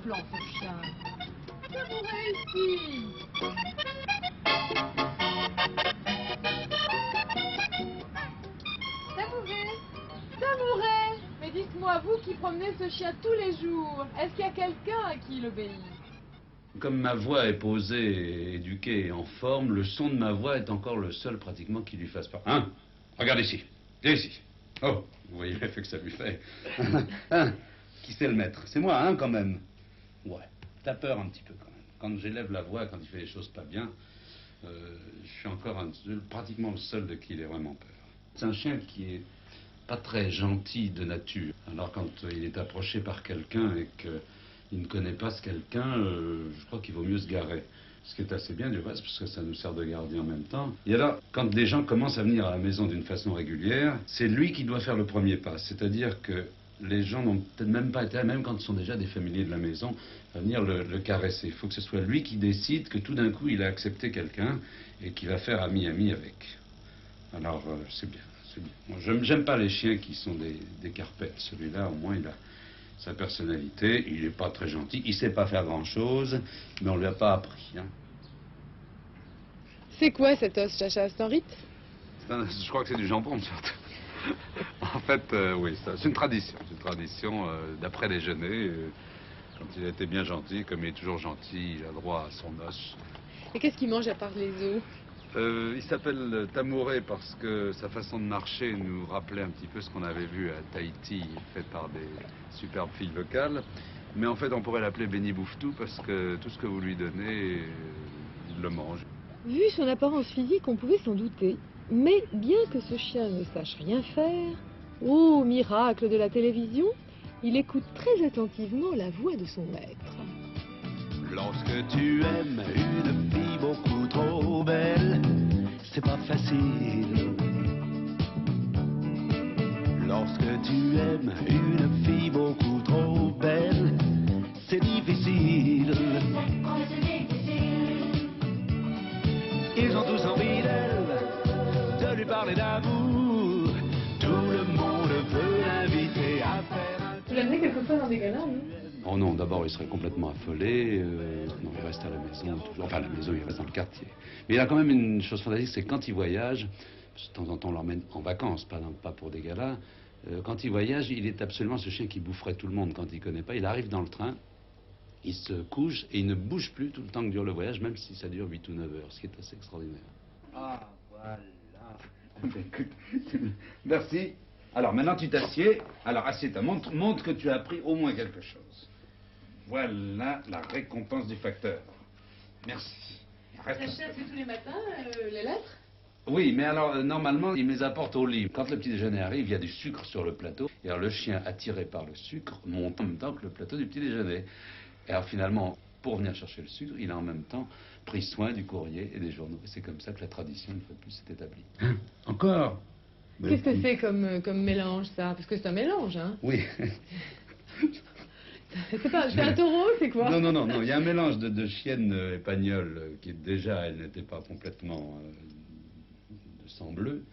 plan, ce chien. Tabouret ici. Tabouret. Tabouret. Mais dites-moi, vous qui promenez ce chien tous les jours, est-ce qu'il y a quelqu'un à qui il obéit? Comme ma voix est posée, éduquée et en forme, le son de ma voix est encore le seul pratiquement qui lui fasse peur. Hein? Regarde ici. Viens ici. Oh, vous voyez l'effet que ça lui fait. Hein? Qui sait le mettre? C'est moi, hein, quand même. Ouais, t'as peur un petit peu quand même. Quand j'élève la voix, quand il fait les choses pas bien, je suis encore pratiquement le seul de qui il ait vraiment peur. C'est un chien qui est pas très gentil de nature. Alors quand il est approché par quelqu'un et qu'il ne connaît pas ce quelqu'un, je crois qu'il vaut mieux se garer. Ce qui est assez bien du reste, parce que ça nous sert de gardien en même temps. Et alors, quand des gens commencent à venir à la maison d'une façon régulière, c'est lui qui doit faire le premier pas. C'est-à-dire que les gens n'ont peut-être même pas été, même quand ce sont déjà des familiers de la maison, à venir le caresser. Il faut que ce soit lui qui décide que tout d'un coup, il a accepté quelqu'un et qu'il va faire ami-ami avec. Alors, c'est bien, c'est bien. Moi, j'aime pas les chiens qui sont des carpettes. Celui-là, au moins, il a sa personnalité. Il n'est pas très gentil. Il sait pas faire grand-chose, mais on lui a pas appris. Hein. C'est quoi cet os, Chacha? C'est un rite? Je crois que c'est du jambon, surtout. En fait, oui, c'est une tradition. C'est une tradition d'après déjeuner. Quand il a été bien gentil, comme il est toujours gentil, il a droit à son os. Et qu'est-ce qu'il mange à part les os? Il s'appelle Tamouré parce que sa façon de marcher nous rappelait un petit peu ce qu'on avait vu à Tahiti, fait par des superbes filles locales. Mais en fait, on pourrait l'appeler Béni Bouffe-Tout parce que tout ce que vous lui donnez, il le mange. Vu son apparence physique, on pouvait s'en douter. Mais bien que ce chien ne sache rien faire, ô miracle de la télévision, il écoute très attentivement la voix de son maître. Lorsque tu aimes une fille beaucoup trop belle, c'est pas facile. Lorsque tu aimes une fille beaucoup trop belle, c'est difficile. Ils ont tous envie d'elle, de lui parler d'amour. Tout le monde veut l'inviter à faire un... Vous l'amenez quelquefois dans des galas, oui? Oh non, d'abord il serait complètement affolé. Non, il reste à la maison, toujours. Enfin, à la maison, il reste dans le quartier. Mais il a quand même une chose fantastique, c'est que quand il voyage, de temps en temps on l'emmène en vacances, pas pour des galas. Quand il voyage, il est absolument ce chien qui boufferait tout le monde quand il connaît pas. Il arrive dans le train, il se couche et il ne bouge plus tout le temps que dure le voyage, même si ça dure 8 ou 9 heures, ce qui est assez extraordinaire. Ah, voilà. Écoute, merci. Alors, maintenant, tu t'assieds. Alors, assieds-toi. Montre que tu as appris au moins quelque chose. Voilà la récompense du facteur. Merci. Reste là. Chacha fait tous les matins les lettres? Oui, mais alors, normalement, il me les apporte au lit. Quand le petit déjeuner arrive, il y a du sucre sur le plateau. Et alors, le chien, attiré par le sucre, monte en même temps que le plateau du petit déjeuner. Et alors, finalement, pour venir chercher le sucre, il a en même temps pris soin du courrier et des journaux. Et c'est comme ça que la tradition, une fois de plus, s'est établie. Hein? Encore? Qu'est-ce que c'est comme mélange, ça? Parce que c'est un mélange, hein? Oui. C'est un taureau, c'est quoi? Non. Il y a un mélange de chienne espagnole qui, déjà, elle n'était pas complètement de sang bleu.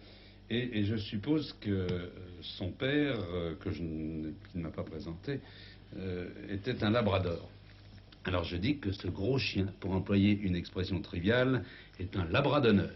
Et je suppose que son père, qui ne m'a pas présenté, était un labrador. Alors je dis que ce gros chien, pour employer une expression triviale, est un labradonneur.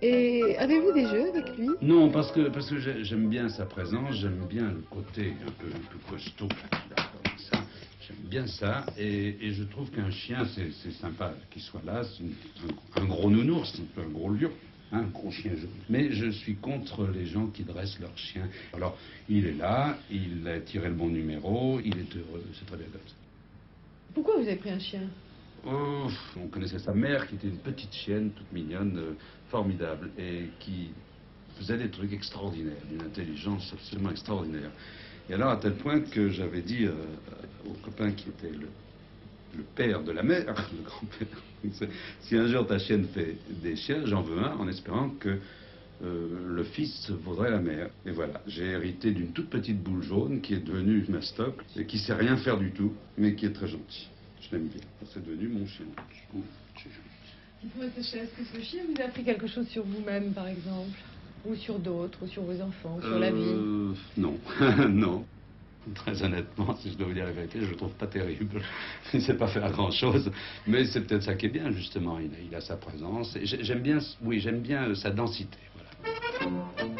Et avez-vous des jeux avec lui? Non, parce que j'aime bien sa présence, j'aime bien le côté un peu costaud, comme ça. J'aime bien ça, et je trouve qu'un chien, c'est sympa qu'il soit là. C'est un gros nounours, un gros lion, hein, un gros chien jaune. Mais je suis contre les gens qui dressent leurs chiens. Alors, il est là, il a tiré le bon numéro, il est heureux, c'est très bien comme ça. Pourquoi vous avez pris un chien? Oh, on connaissait sa mère qui était une petite chienne toute mignonne, formidable, et qui faisait des trucs extraordinaires, d'une intelligence absolument extraordinaire. Et alors, à tel point que j'avais dit au copain qui était le père de la mère, le grand-père, si un jour ta chienne fait des chiens, j'en veux un, en espérant que le fils vaudrait la mère. Et voilà, j'ai hérité d'une toute petite boule jaune qui est devenue ma stock et qui sait rien faire du tout, mais qui est très gentille. Je l'aime bien. C'est devenu mon chien. Dites-moi, Sacha, est-ce que ce chien vous a appris quelque chose sur vous-même, par exemple? Ou sur d'autres, ou sur vos enfants, sur la vie? Non, non. Très honnêtement, si je dois vous dire la vérité, je le trouve pas terrible. Il ne sait pas faire grand-chose, mais c'est peut-être ça qui est bien, justement. Il a sa présence. J'aime bien, oui, j'aime bien sa densité, voilà.